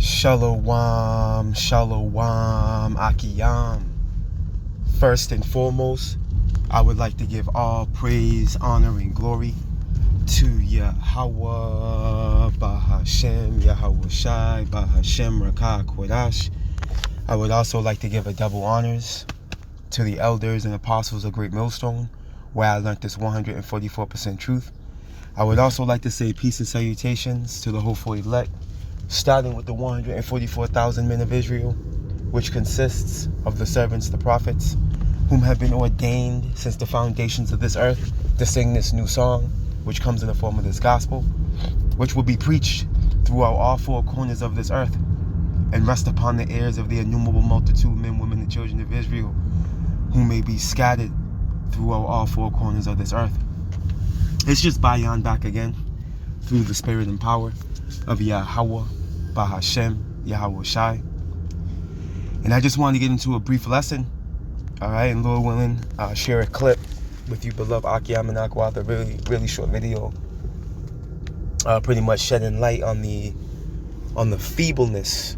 Shalom, shalom, akiyam. First and foremost, I would like to give all praise, honor, and glory to Yahweh, Bahashem, Yahweh Shai, Bahashem, Rakah, Kodash. I would also like to give a double honors to the elders and apostles of Great Millstone, where I learned this 144% truth. I would also like to say peace and salutations to the hopeful elect, starting with the 144,000 men of Israel, which consists of the servants, the prophets, whom have been ordained since the foundations of this earth to sing this new song, which comes in the form of this gospel, which will be preached throughout all four corners of this earth and rest upon the ears of the innumerable multitude, men, women, and children of Israel, who may be scattered throughout all four corners of this earth. It's just Bayan back again through the spirit and power of Yahweh, Bahashem, Yahweh Shai. And I just want to get into a brief lesson, all right, and Lord willing, share a clip with you, beloved Akiyam and Akwat, a really short video, pretty much shedding light on the feebleness,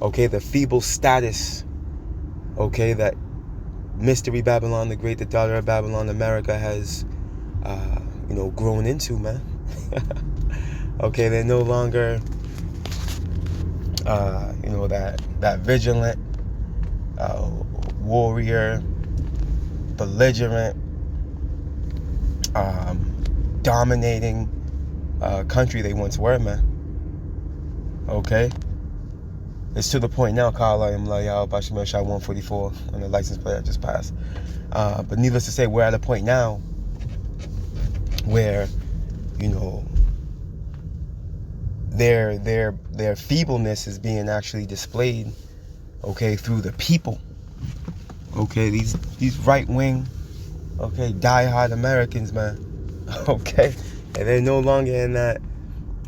okay, the feeble status, okay, that Mystery Babylon the Great, the daughter of Babylon, America has, grown into, man. Okay, they're no longer, that vigilant, warrior, belligerent, dominating country they once were, man. Okay? It's to the point now, Kala Imlayal Bashimel Shah 144 on the license plate I just passed. But needless to say, we're at a point now where, their feebleness is being actually displayed, okay, through the people. Okay, these right-wing, okay, die-hard Americans, man. Okay, and they're no longer in that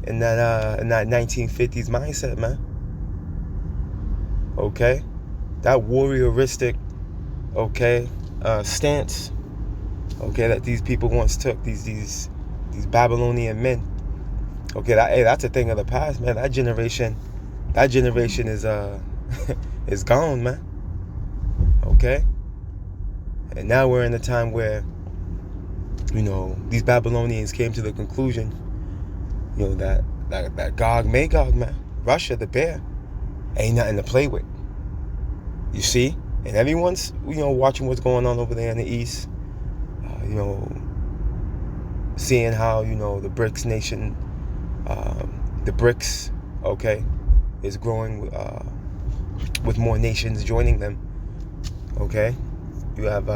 1950s mindset, man. Okay, that warrioristic, okay, stance, okay, that these people once took, these Babylonian men. Okay, that's a thing of the past, man. That generation is is gone, man. Okay, and now we're in a time where, these Babylonians came to the conclusion, that Gog Magog, man, Russia, the bear, ain't nothing to play with. You see, and everyone's watching what's going on over there in the east. Seeing how the BRICS nation, the BRICS, okay, is growing with more nations joining them. Okay, you have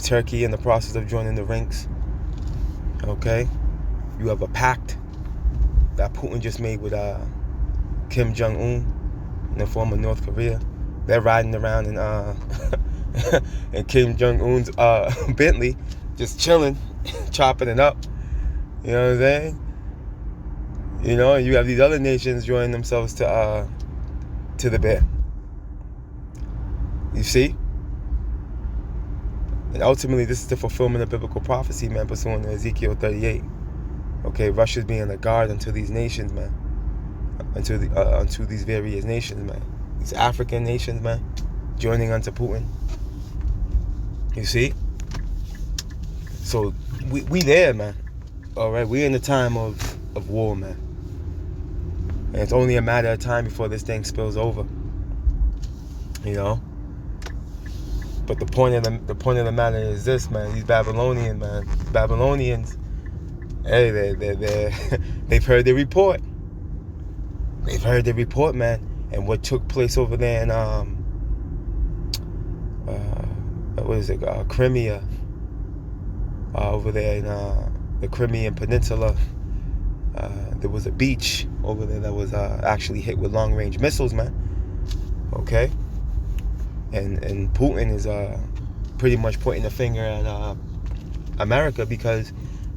Turkey in the process of joining the ranks. Okay, you have a pact that Putin just made with Kim Jong-un in the form of North Korea. They're riding around in Kim Jong-un's Bentley, just chilling, chopping it up. You know what I'm saying? And you have these other nations joining themselves to the bear. You see? And ultimately, this is the fulfillment of biblical prophecy, man, pursuant to Ezekiel 38. Okay, Russia's being a guard unto these nations, man. Unto these various nations, man. These African nations, man, joining unto Putin. You see? So, we there, man. All right, we're in the time of war, man. And it's only a matter of time before this thing spills over. But the point of the matter is this, man. These Babylonians, hey, they've heard the report. They've heard the report, man. And what took place over there in Crimea, over there in the Crimean Peninsula. There was a beach over there that was actually hit with long-range missiles, man. Okay, and Putin is pretty much pointing the finger at America because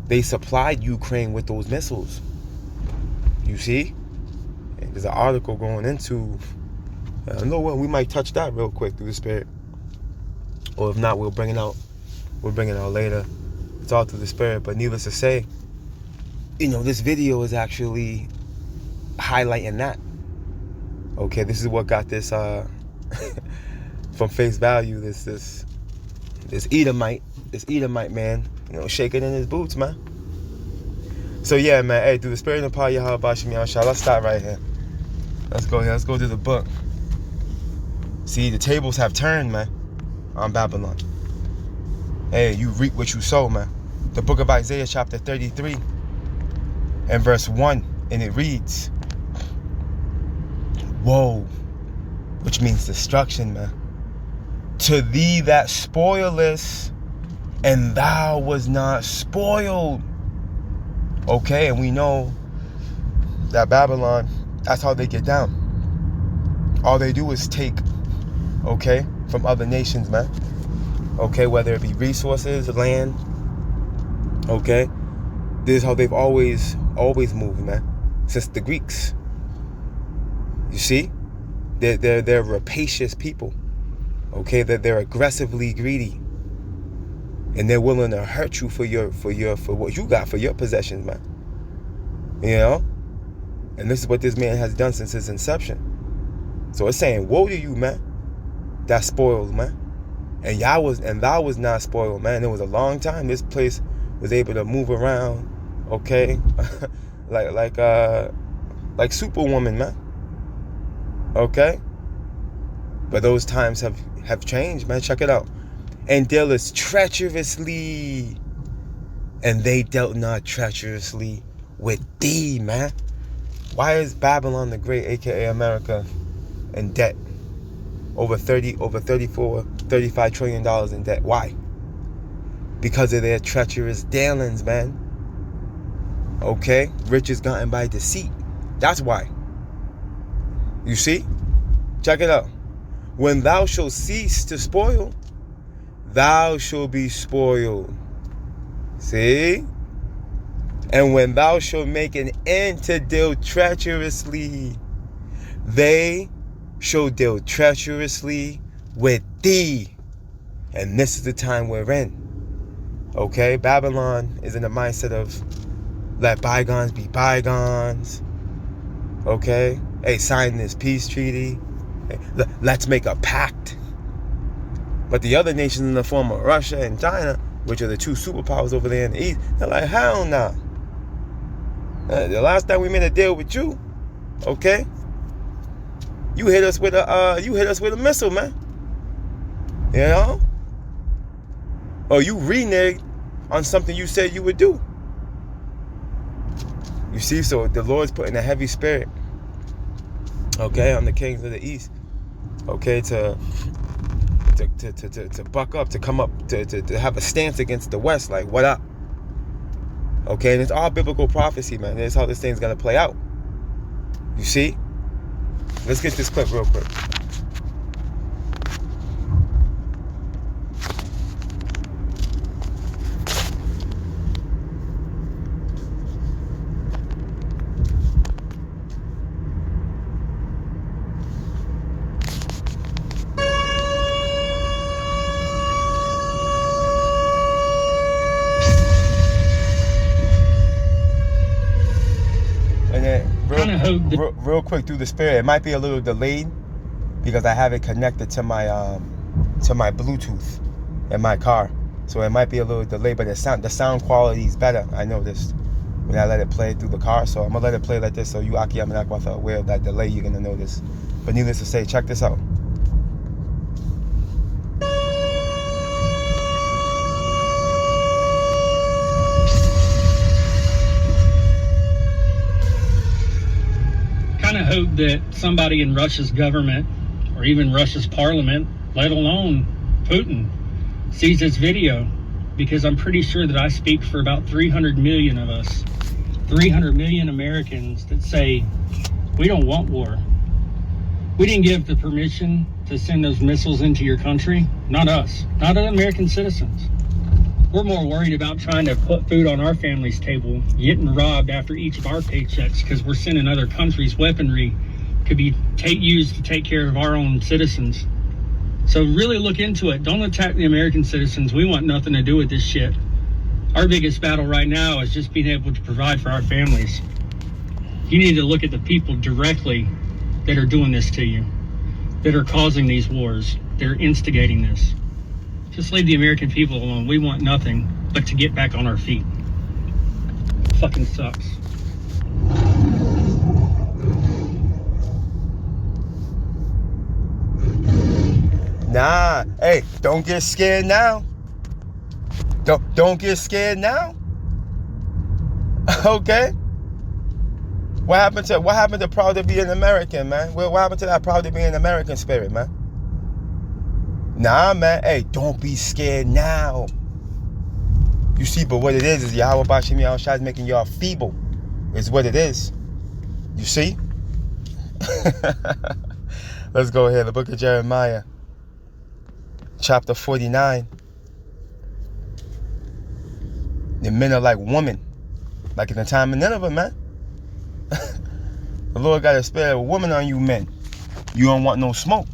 they supplied Ukraine with those missiles. You see, and there's an article going into. We might touch that real quick through the spirit, or if not, we'll bring it out later. It's all through the spirit. But needless to say, this video is actually highlighting that. Okay, this is what got this from face value, this Edomite man, shaking in his boots, man. So yeah, man, hey, through the spirit and power of Yahweh Bashim Yahshua, let's start right here. Let's go here. Let's go to the book. See, the tables have turned, man, on Babylon. Hey, you reap what you sow, man. The book of Isaiah, chapter 33, and verse 1, and it reads, woe, which means destruction, man, to thee that spoilest, and thou was not spoiled. Okay, and we know that Babylon, that's how they get down. All they do is take, okay, from other nations, man. Okay, whether it be resources, land. Okay, this is how they've always moved, man, since the Greeks. You see, they're rapacious people. Okay, they're aggressively greedy, and they're willing to hurt you for what you got, for your possessions, man. And this is what this man has done since his inception. So it's saying, woe to you, man, that's spoiled, man. And thou was not spoiled, man. It was a long time this place was able to move around, okay, like Superwoman, man. Okay, but those times have changed, man. Check it out. And dealeth treacherously, and they dealt not treacherously with thee, man. Why is Babylon the Great, aka America, in debt? Over 35 trillion dollars in debt. Why? Because of their treacherous dealings, man. Okay? Riches gotten by deceit. That's why. You see? Check it out. When thou shalt cease to spoil, thou shalt be spoiled. See? And when thou shalt make an end to deal treacherously, they shall deal treacherously with thee. And this is the time we're in. Okay? Babylon is in the mindset of let bygones be bygones. Okay? Hey, sign this peace treaty. Hey, let's make a pact. But the other nations in the form of Russia and China, which are the two superpowers over there in the East, they're like, hell no. The last time we made a deal with you, okay, you hit us with a missile, man. Or you reneged on something you said you would do. You see, so the Lord's putting a heavy spirit, okay, on the kings of the East, okay, to buck up, to come up, to have a stance against the West, like, what up? Okay, and it's all biblical prophecy, man. That's how this thing's gonna play out. You see? Let's get this clip real quick. Real quick, through the spirit, it might be a little delayed because I have it connected to my Bluetooth in my car, so it might be a little delayed. But the sound quality is better. I noticed when I let it play through the car, so I'm gonna let it play like this, so you Aki Amanakwath are aware of that delay. You're gonna notice. But needless to say, check this out. I hope that somebody in Russia's government or even Russia's parliament, let alone Putin, sees this video, because I'm pretty sure that I speak for about 300 million of us, 300 million Americans that say we don't want war. We didn't give the permission to send those missiles into your country. Not us, not other American citizens. We're more worried about trying to put food on our family's table, getting robbed after each of our paychecks because we're sending other countries weaponry could be used to take care of our own citizens. So really look into it. Don't attack the American citizens. We want nothing to do with this shit. Our biggest battle right now is just being able to provide for our families. You need to look at the people directly that are doing this to you, that are causing these wars, that are instigating this. Just leave the American people alone. We want nothing but to get back on our feet. Fucking sucks. Nah, hey, don't get scared now. Don't get scared now. Okay. What happened to proud to be an American, man? What happened to that proud to be an American spirit, man? Nah, man. Hey, don't be scared now. You see, but what it is Yahweh Bashim Yahushua is making y'all feeble. Is what it is. You see? Let's go ahead. The book of Jeremiah, chapter 49. The men are like women. Like in the time of Nineveh, man. The Lord got a spirit of a woman on you, men. You don't want no smoke.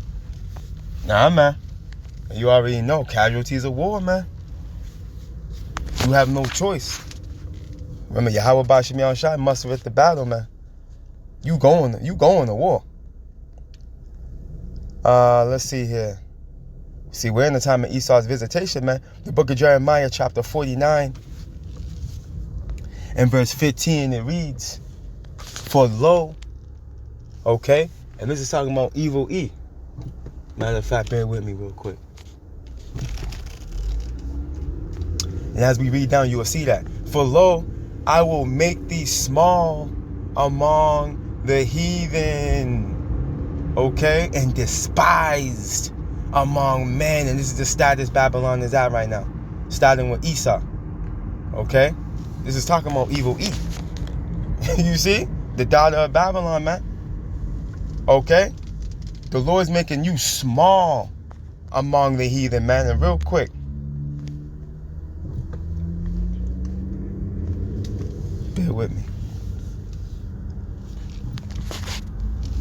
Nah, man. You already know. Casualties of war, man. You have no choice. Remember, Yahweh Bashim Yahushua muster at the battle, man. You going to war. Let's see here. See, we're in the time of Esau's visitation, man. The book of Jeremiah, chapter 49, and verse 15, it reads, "For lo," okay, and this is talking about evil E. Matter of fact, bear with me real quick. And as we read down, you will see that. "For lo, I will make thee small among the heathen," okay, "and despised among men." And this is the status Babylon is at right now, starting with Esau. Okay, this is talking about evil E. You see, the daughter of Babylon, man. Okay, the Lord's making you small among the heathen, man. And real quick, bear with me.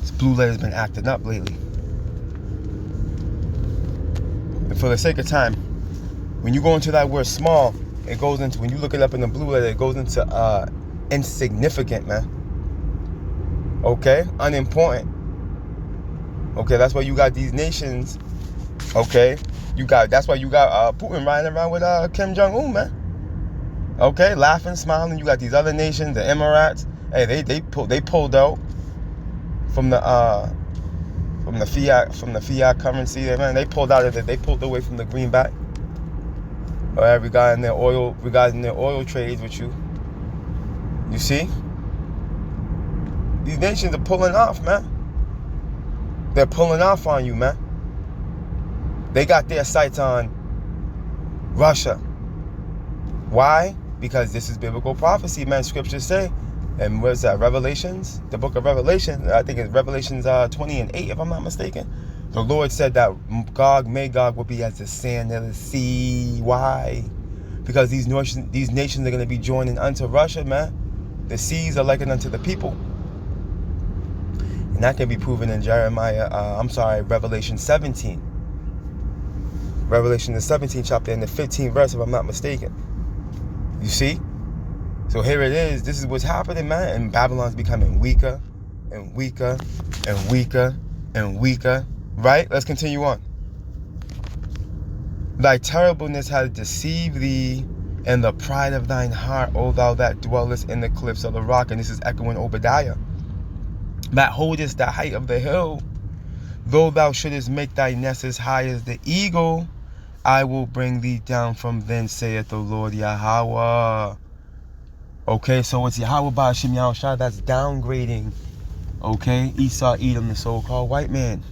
This blue letter's been acting up lately. And for the sake of time, when you go into that word small, it goes into, when you look it up in the blue letter, it goes into insignificant, man. Okay? Unimportant. Okay, that's why you got these nations. Okay? That's why you got Putin riding around with Kim Jong-un, man. Okay, laughing, smiling. You got these other nations, the Emirates. Hey, they pulled out from the fiat currency, man. They pulled out of it. They pulled away from the greenback. Regarding their oil trades with you. You see? These nations are pulling off, man. They're pulling off on you, man. They got their sights on Russia. Why? Because this is biblical prophecy, man. Scriptures say, and where's that? Revelations? The book of Revelation. I think it's Revelations 20 and 8, if I'm not mistaken. The Lord said that Magog will be as the sand of the sea. Why? Because these nations are going to be joining unto Russia, man. The seas are likened unto the people. And that can be proven in Revelation 17. Revelation the 17th chapter and the 15th verse, if I'm not mistaken. You see? So here it is. This is what's happening, man. And Babylon's becoming weaker and weaker and weaker and weaker. Right? Let's continue on. "Thy terribleness hath deceived thee, and the pride of thine heart, O thou that dwellest in the cliffs of the rock." And this is echoing Obadiah. "That holdest the height of the hill, though thou shouldest make thy nest as high as the eagle, I will bring thee down from thence, saith the Lord Yahweh." Okay, so it's Yahweh Bashim Yahushua that's downgrading, okay, Esau, Edom, the so-called white man.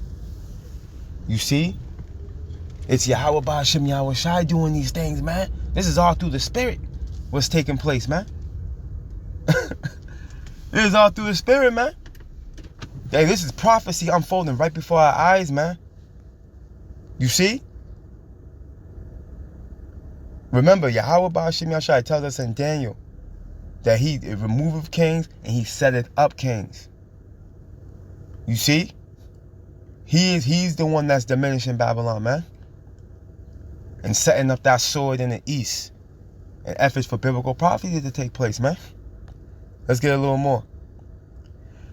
You see? It's Yahweh Bashim Yahushua doing these things, man. This is all through the spirit what's taking place, man. This is all through the spirit, man. Hey, this is prophecy unfolding right before our eyes, man. You see? Remember, Yahweh Bashim Yahushua tells us in Daniel that he removeth kings and he setteth up kings. You see? He's the one that's diminishing Babylon, man. And setting up that sword in the east. And efforts for biblical prophecy to take place, man. Let's get a little more.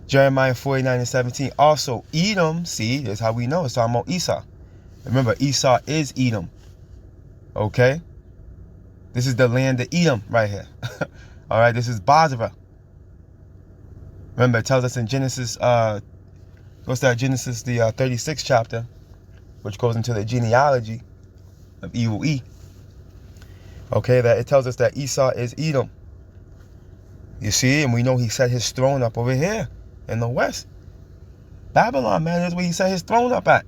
Jeremiah 49:17. Also, Edom, see, that's how we know. It's talking about Esau. Remember, Esau is Edom. Okay? This is the land of Edom right here. All right, this is Bozrah. Remember, it tells us in Genesis, what's that? Genesis, the 36th chapter, which goes into the genealogy of evil E. Okay, that it tells us that Esau is Edom. You see, and we know he set his throne up over here in the west. Babylon, man, is where he set his throne up at.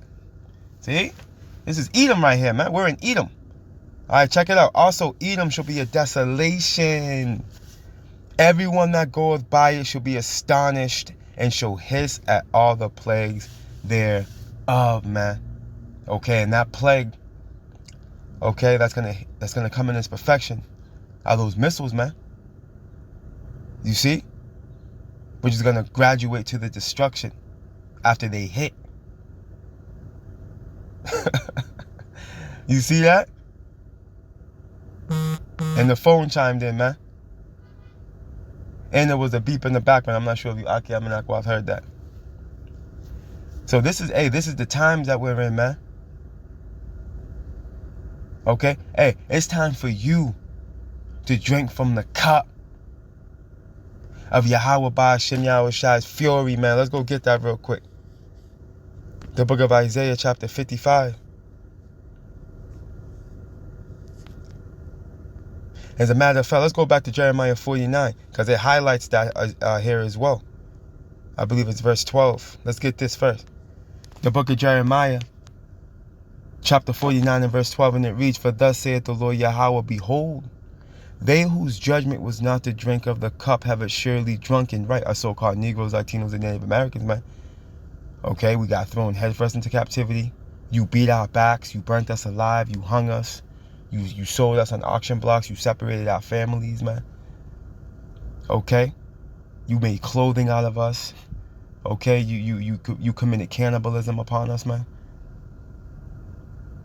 See? This is Edom right here, man. We're in Edom. All right, check it out. Also, Edom shall be a desolation. Everyone that goeth by it shall be astonished and shall hiss at all the plagues thereof, man. Okay, and that plague, okay, that's gonna come in its perfection are those missiles, man. You see? Which is gonna graduate to the destruction after they hit. You see that? And the phone chimed in, man. And there was a beep in the background. I'm not sure if you Aki Aminakwa have heard that. So this is the times that we're in, man. Okay? Hey, it's time for you to drink from the cup of Yahweh Ba'ashem Yahushai's fury, man. Let's go get that real quick. The book of Isaiah, chapter 55. As a matter of fact, let's go back to Jeremiah 49, because it highlights that here as well. I believe it's verse 12. Let's get this first. The book of Jeremiah, chapter 49 and verse 12, and it reads, For thus saith the Lord Yahweh, Behold, they whose judgment was not to drink of the cup have assuredly drunken, right? Our so-called Negroes, Latinos, and Native Americans, man. Okay, we got thrown headfirst into captivity. You beat our backs. You burnt us alive. You hung us. You sold us on auction blocks. You separated our families, man. Okay? You made clothing out of us. Okay? You committed cannibalism upon us, man.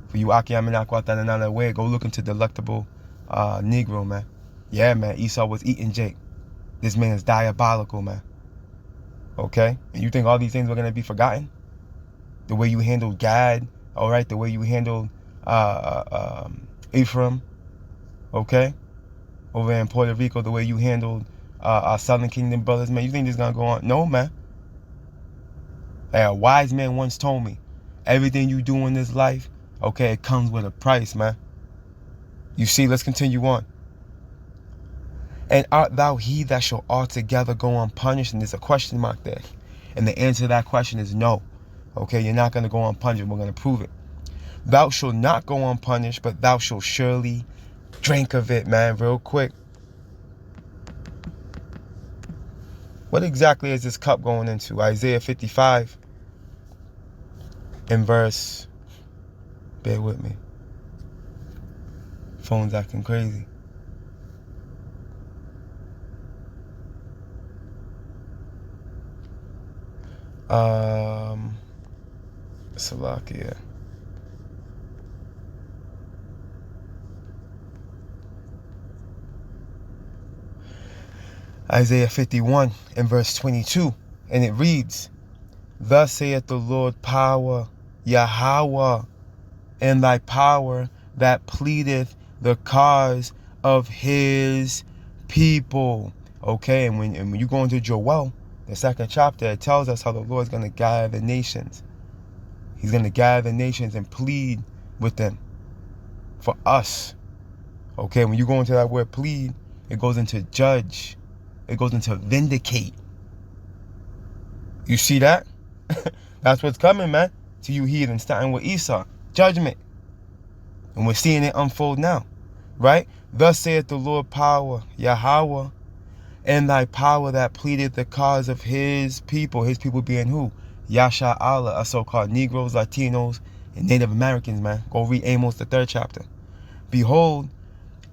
For you Aki Aminakwa Tananana way, go look into Delectable Negro, man. Yeah, man. Esau was eating Jake. This man is diabolical, man. Okay? And you think all these things were going to be forgotten? The way you handled Gad, all right? The way you handled Ephraim, okay? Over in Puerto Rico, the way you handled our Southern Kingdom brothers, man. You think this is going to go on? No, man. Hey, a wise man once told me, everything you do in this life, okay, it comes with a price, man. You see, let's continue on. And art thou he that shall altogether go unpunished? And there's a question mark there. And the answer to that question is no. Okay, you're not going to go unpunished. We're going to prove it. Thou shalt not go unpunished, but thou shalt surely drink of it, man, real quick. What exactly is this cup going into? Isaiah 55 in verse, bear with me. Phone's acting crazy. Slovakia. Isaiah 51 and verse 22, and it reads, Thus saith the Lord power, Yahweh, and thy power that pleadeth the cause of his people. Okay, and when you go into Joel, the second chapter, it tells us how the Lord's going to gather the nations. He's going to gather the nations and plead with them for us. Okay, when you go into that word plead, it goes into judge. It goes into vindicate. You see that? That's what's coming, man. To you heathens, starting with Esau. Judgment. And we're seeing it unfold now. Right? Thus saith the Lord power, Yahweh, and thy power that pleaded the cause of his people. His people being who? Yasha Allah, our so-called Negroes, Latinos, and Native Americans, man. Go read Amos, the 3rd chapter. Behold,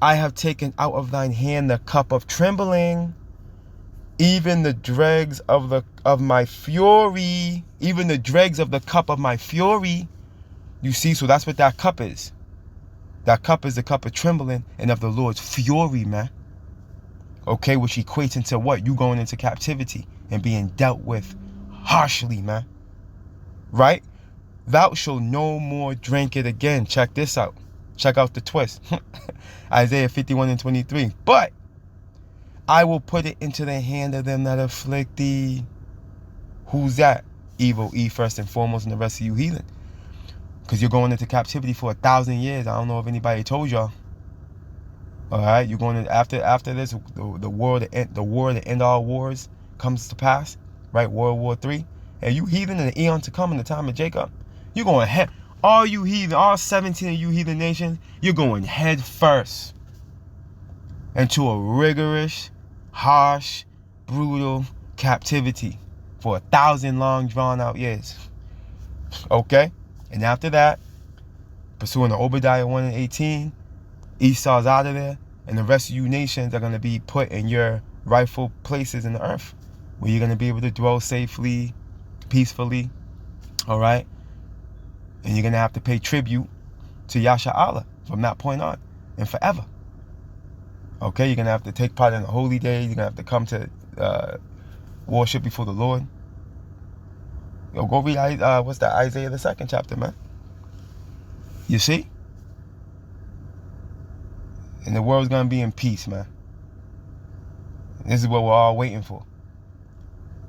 I have taken out of thine hand the cup of trembling, even the dregs of my fury, even the dregs of the cup of my fury. You see, so that's what that cup is. That cup is the cup of trembling and of the Lord's fury, man. Okay, which equates into what? You going into captivity and being dealt with harshly, man. Right? Thou shalt no more drink it again. Check this out. Check out the twist. Isaiah 51:23. But I will put it into the hand of them that afflict thee. Who's that? Evil, E first and foremost, and the rest of you heathen. Because you're going into captivity for 1,000 years. I don't know if anybody told y'all. All right, you're going to, after this, the war to end all wars comes to pass, right? World War III. And you heathen in the eon to come in the time of Jacob, you're going head. All you heathen, all 17 of you heathen nations, you're going head first into a rigorous, harsh, brutal captivity for 1,000 long, drawn-out years. Okay, and after that, pursuing the Obadiah 1:18. Esau's out of there, and the rest of you nations are going to be put in your rightful places in the earth, where you're going to be able to dwell safely, peacefully, all right? And you're going to have to pay tribute to Yasha Allah from that point on and forever. Okay, you're going to have to take part in the holy days. You're going to have to come to worship before the Lord. Yo, go read, what's that, Isaiah the 2nd chapter, man. You see? And the world's going to be in peace, man. This is what we're all waiting for.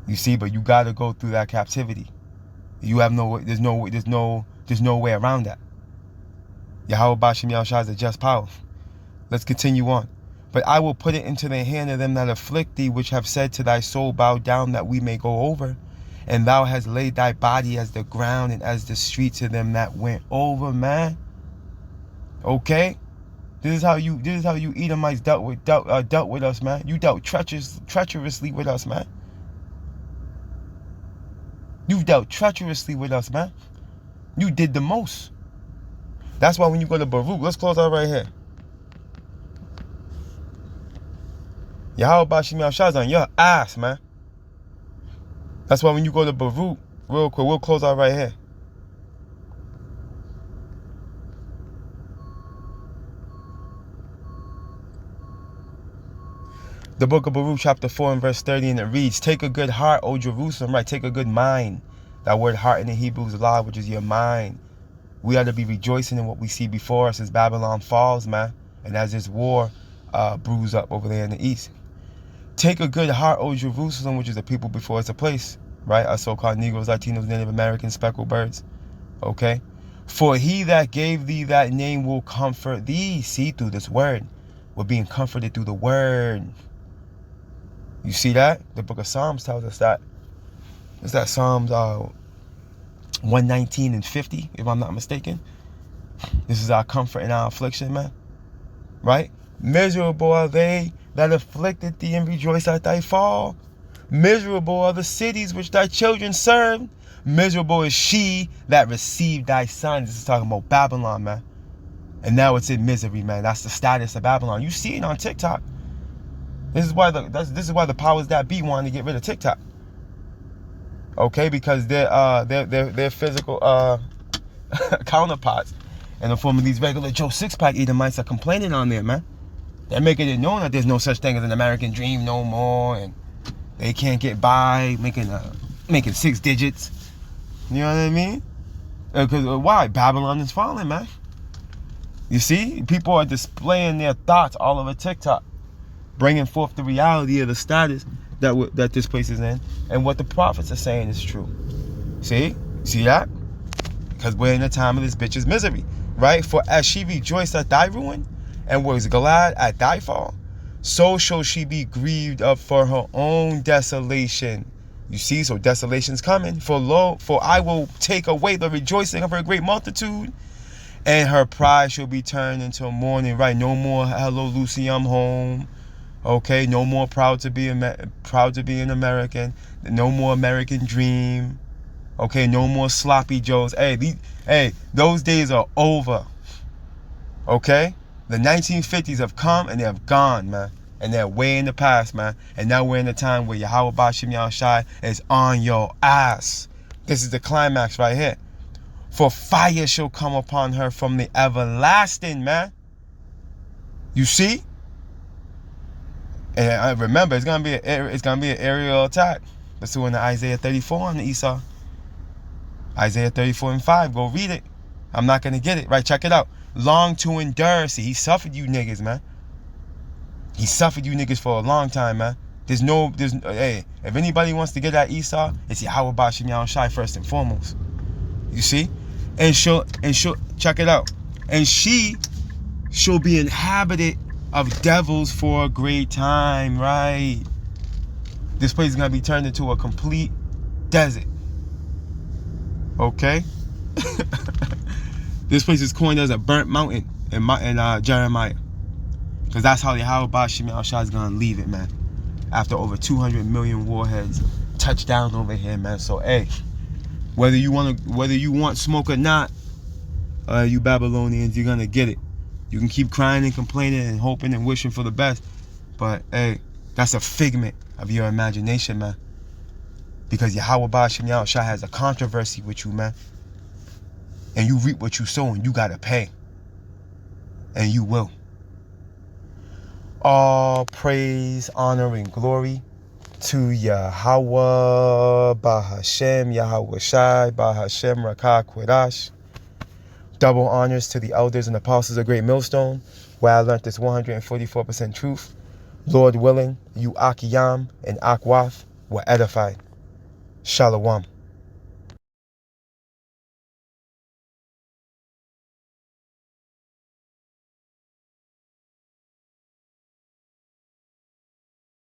You see, but you got to go through that captivity. You have there's no way around that. Yahweh Bashem Yahushua is a just power. Let's continue on. But I will put it into the hand of them that afflict thee, which have said to thy soul, bow down that we may go over. And thou hast laid thy body as the ground and as the street to them that went over, man. Okay? This is how you Edomites dealt with us, man. You dealt treacherously with us, man. You dealt treacherously with us, man. You did the most. That's why when you go to Baruch, let's close out right here. Yahweh Bashem Yahushua is on your ass, man. That's why when you go to Baruch, real quick, we'll close out right here. The book of Baruch, chapter 4 and verse 30, and it reads, take a good heart, O Jerusalem, right? Take a good mind. That word heart in the Hebrew is law, which is your mind. We ought to be rejoicing in what we see before us as Babylon falls, man. And as this war brews up over there in the east. Take a good heart, O Jerusalem, which is the people before it's a place, right? Our so-called Negroes, Latinos, Native Americans, speckled birds. Okay? For he that gave thee that name will comfort thee. See, through this word. We're being comforted through the word. You see that? The book of Psalms tells us that. Is that Psalms 119 and 50, if I'm not mistaken? This is our comfort in our affliction, man. Right? Miserable are they that afflicted thee and rejoice at thy fall. Miserable are the cities which thy children served. Miserable is she that received thy son. This is talking about Babylon, man. And now it's in misery, man. That's the status of Babylon. You see it on TikTok. This is why the powers that be wanted to get rid of TikTok. Okay, because their physical counterparts in the form of these regular Joe six-pack Edomites are complaining on there, man. They're making it known that there's no such thing as an American dream no more, and they can't get by making 6 digits. You know what I mean? Because why? Babylon is falling, man. You see, people are displaying their thoughts all over TikTok, bringing forth the reality of the status that this place is in, and what the prophets are saying is true. See that? Because we're in a time of this bitch's misery, right? For as she rejoiced at thy ruin, and was glad at thy fall, so shall she be grieved up for her own desolation. You see, so desolation's coming. For lo, for I will take away the rejoicing of her great multitude, and her pride shall be turned into mourning. Right? No more hello Lucy, I'm home. Okay, no more proud to be an American. No more American dream. Okay, no more sloppy joes. Hey, those days are over. Okay, the 1950s have come and they have gone, man, and they're way in the past, man. And now we're in a time where Yahweh Bashem Yahushua is on your ass. This is the climax right here. For fire shall come upon her from the everlasting, man. You see? And remember, it's gonna be an aerial attack. Let's do in Isaiah 34 on the Esau. Isaiah 34 and 5. Go read it. I'm not gonna get it. Right, check it out. Long to endure. See, he suffered you niggas, man. He suffered you niggas for a long time, man. Hey, if anybody wants to get at Esau, it's Yahweh Bashim Yahushai first and foremost. You see? And she'll check it out. And she'll be inhabited of devils for a great time, right? This place is gonna be turned into a complete desert. Okay? This place is coined as a burnt mountain in Jeremiah. Because that's how Yahweh Bashim Yahushai is gonna leave it, man. After over 200 million warheads touch down over here, man. So hey, whether you want smoke or not, you Babylonians, you're gonna get it. You can keep crying and complaining and hoping and wishing for the best, but hey, that's a figment of your imagination, man. Because Yahweh Bashim Yahushai has a controversy with you, man. And you reap what you sow, and you gotta pay. And you will. All praise, honor, and glory to Yahweh Bahashem, Yahweh Shai, Bahashem Rakah Quedash. Double honors to the elders and apostles of Great Millstone, where I learned this 144% truth. Lord willing, you Akiyam and Akwath were edified. Shalom.